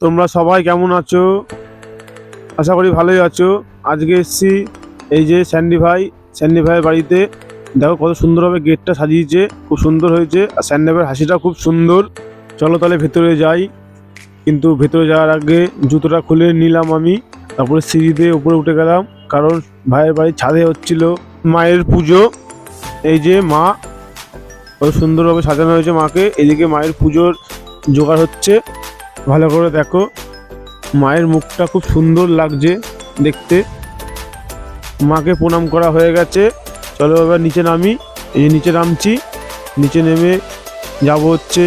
তোমরা সবাই কেমন আছো? আশা করি ভালোই আছো। আজকে এসেছি এই যে স্যান্ডি ভাইয়ের বাড়িতে। দেখো কত সুন্দরভাবে গেটটা সাজিয়েছে, খুব সুন্দর হয়েছে। আর স্যান্ডি ভাইয়ের হাসিটা খুব সুন্দর। চলো তাহলে ভেতরে যাই। কিন্তু ভেতরে যাওয়ার আগে জুতোটা খুলে নিলাম আমি, তারপরে সিঁড়ি দিয়ে উপরে উঠে গেলাম, কারণ ভাইয়ের বাড়ির ছাদে হচ্ছিল মায়ের পুজো। এই যে মা, কত সুন্দরভাবে সাজানো হয়েছে মাকে। এদিকে মায়ের পুজোর জোগাড় হচ্ছে। ভালো করে দেখো, মায়ের মুখটা খুব সুন্দর লাগছে দেখতে। মাকে প্রণাম করা হয়ে গেছে। চলো এবার নিচে নামি। এই যে নিচে নামছি, নিচে নেমে যাব হচ্ছে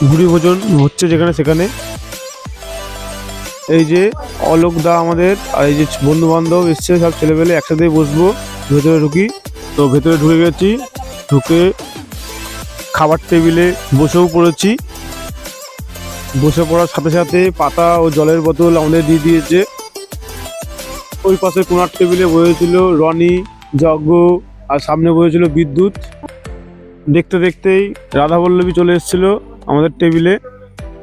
ভুরি ভোজন হচ্ছে যেখানে সেখানে। এই যে অলোক দা আমাদের আর এই যে বন্ধু বান্ধব এসছে, সব ছেলেপেলে একসাথে বসবো। ভেতরে ঢুকি, তো ভেতরে ঢুকে গেছি। ঢুকে খাবার টেবিলে বসেও পড়েছি। বসে পড়ার সাথে সাথে পাতা ও জলের বোতল আমাদের দিয়ে দিয়েছে। ওই পাশে কোনার টেবিলে বসেছিল রনি, যজ্ঞ, আর সামনে বসেছিল বিদ্যুৎ। দেখতে দেখতেই রাধাবল্লভী চলে এসেছিল আমাদের টেবিলে।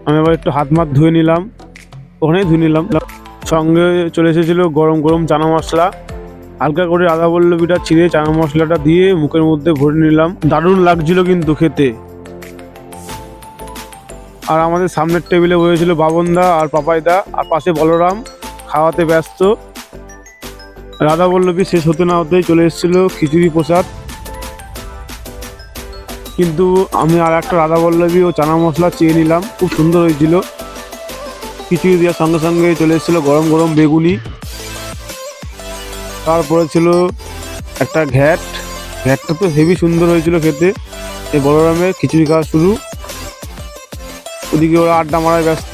আমি আবার একটু হাত ধুয়ে নিলাম, ওখানেই ধুয়ে নিলাম। সঙ্গে চলে এসেছিলো গরম গরম চানা মশলা। হালকা করে রাধাবল্লভীটা ছিঁড়ে চানা মশলাটা দিয়ে মুখের মধ্যে ভরে নিলাম। দারুণ লাগছিল কিন্তু খেতে। আর আমাদের সামনের টেবিলে বসেছিল বাবনদা আর পাপাইদা, আর পাশে বলরাম খাওয়াতে ব্যস্ত। রাধাবল্লভী শেষ হতে না হতেই চলে এসেছিল খিচুড়ি প্রসাদ। কিন্তু আমি আর একটা রাধাবল্লভী ও চানা মশলা চেয়ে নিলাম, খুব সুন্দর হয়েছিল। খিচুড়ি দেওয়ার সঙ্গে সঙ্গে চলে এসেছিলো গরম গরম বেগুনি। তারপরে ছিল একটা ঘ্যাটটা তো হেভি সুন্দর হয়েছিল খেতে। এই বলরামের খিচুড়ি খাওয়া শুরু। ওদিকে ওরা আড্ডা মারায় ব্যস্ত,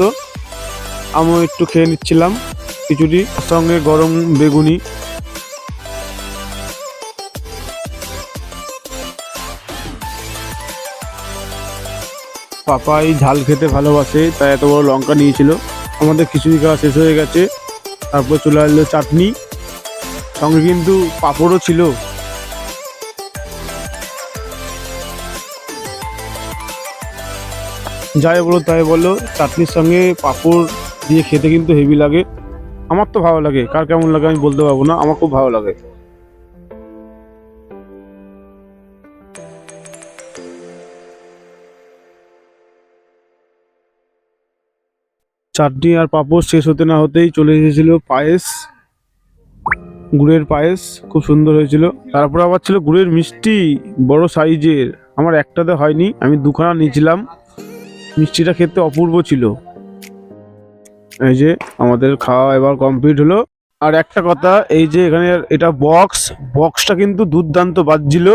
আমিও একটু খেয়ে নিচ্ছিলাম খিচুড়ি সঙ্গে গরম বেগুনি। পাপাই ঝাল খেতে ভালোবাসে, তাই এত বড় লঙ্কা নিয়েছিল। আমাদের খিচুড়ি খাওয়া শেষ হয়ে গেছে। তারপর চলে আসলো চাটনি, সঙ্গে কিন্তু পাঁপড়ও ছিল। যাই বলো তাই বলো, চাটনির সঙ্গে পাঁপড় দিয়ে খেতে কিন্তু হেভি লাগে। আমার তো ভালো লাগে, কার কেমন লাগে আমি বলতে পারবো না, আমার খুব ভালো লাগে। চাটনি আর পাঁপড় শেষ হতে না হতেই চলে এসেছিল পায়েস, গুড়ের পায়েস, খুব সুন্দর হয়েছিল। তারপর আবার ছিল গুড়ের মিষ্টি, বড় সাইজের। আমার একটাতে হয়নি, আমি দুখানা নিয়েছিলাম। মিষ্টিটা খেতে অপূর্ব ছিল। এই যে আমাদের খাওয়া এবার কমপ্লিট হলো। আর একটা কথা, এই যে এখানে এটা বক্সটা কিন্তু দুর্দান্ত বাজছিল।